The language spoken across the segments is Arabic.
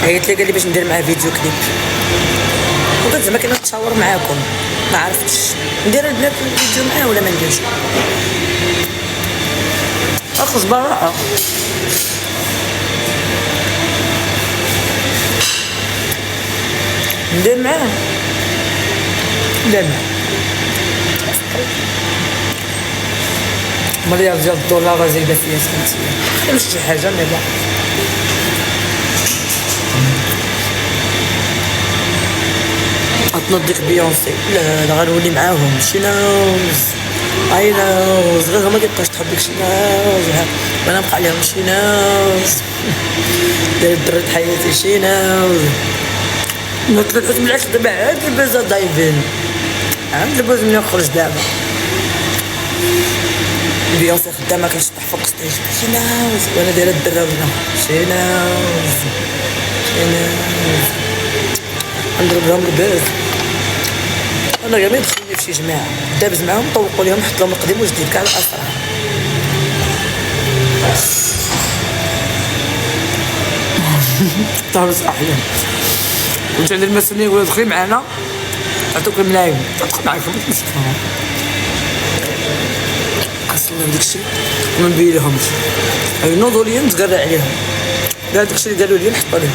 قالت لي باش ندير معاه فيديو كليب، وقلت زعما كنتصور معاكم، ما عرفتش ندير البنات الفيديو معاه ولا ما نديرش. اخذ براءة. ندير معاه مليار ديال الدولار زايده فيا سكنتي، مش شي حاجه مي بون. غتنضيك بيونسي، لا غنولي معاهم شي نوز اي نوز، غير هما كيبقاش تحبك شي نوز وانا نبقى عليهم شي نوز. داير درت حياتي شي نوز. نطلع بالعكس دابا عاد البازا دايفين، عاد الباز ملي نخرج دابا بيونسي خدامه كنشطح فوق ستيج شي نوز، وانا دايره الدراوزه شي نوز نضرب لهم الباز. انا كاع ما يدخلني في شي جماعه دابز معاهم طوقوا لهم حط لهم القديم والجديد كاع الاسرار. طابس احلام وانت عند المسؤولين يقولوا دخلي معانا عطوك الملايين تدخل معاكم ماشي مشكل. اصلا داكشي ما نبين لهمش، ينوضوا لي نتقرا عليهم كاع داكشي اللي قالوا لي نحطوا لهم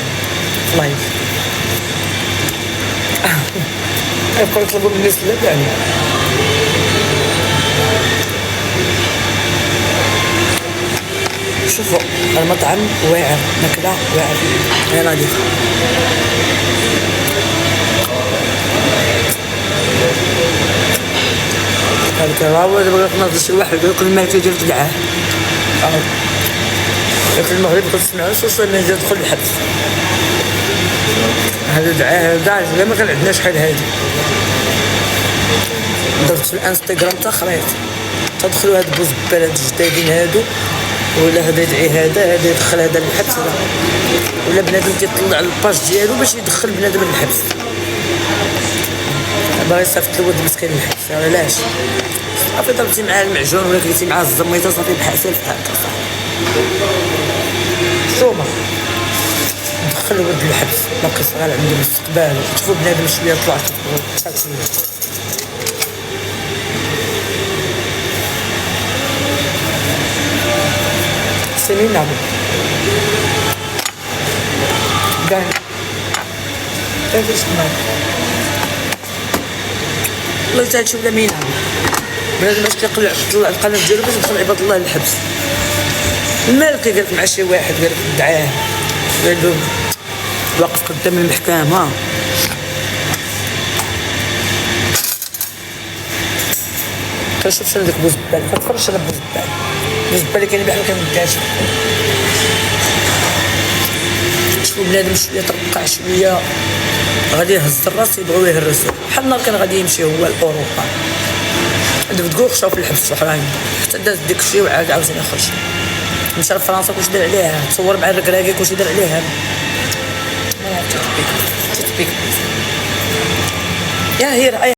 لايف. يبقاو يطلبوا مني سلاب يعني. شوفوا المطعم واعر، ماكله واعر، غير نظيف. هذاك الراوي دابا كناضل شي واحد يقول لك الماركه ديال تدعاه، في المغرب كنسمعوا سوشيال ميديا دخل الحبس. هذا دعاه كاع لا ما كان عندنا شحال هادي. درت في الانستغرام تخريط تدخلوا هاد بوزبال هاد الجدادين هادو، ولا هذا يدعي هذا يدخل هذا للحبس، ولا بنادم كيطلع الباج ديالو باش يدخل بنادم للحبس، باغي يصيفط الولد مسكين للحبس. علاش؟ صافي ضربتي معاه المعجون ولا كليتي معاه الزميطه صافي بحال سالف هكا صافي. شوما دخل الولد للحبس باقي صغير عنده مستقبل، تشوفوا بنادم شويه طلع سنين نعم داين كيفاش تمام والله حتى هادشي ولا مين بنادم باش كيطلع القناه ديالو باش يدخل عباد الله للحبس. المالك قالت مع شي واحد قالت دعاه قال له واقف قدام المحكمه كنشوف شنو داك بوزبال كتفرج على بوزبال اللي كاين بحال كنداش. شوفوا بنادم شويه ترقع شويه غادي يهز الراس يبغيو يهرسوه بحال النهار كان غادي يمشي هو لاوروبا. دابا تقول خشاو في الحبس وحراين حتى داز داك الشيء وعاد عاوتاني خرج مشى لفرنسا كلشي دار عليها، تصور مع الركراكي كلشي دار عليها. ما عرفتش تطبيق يا هي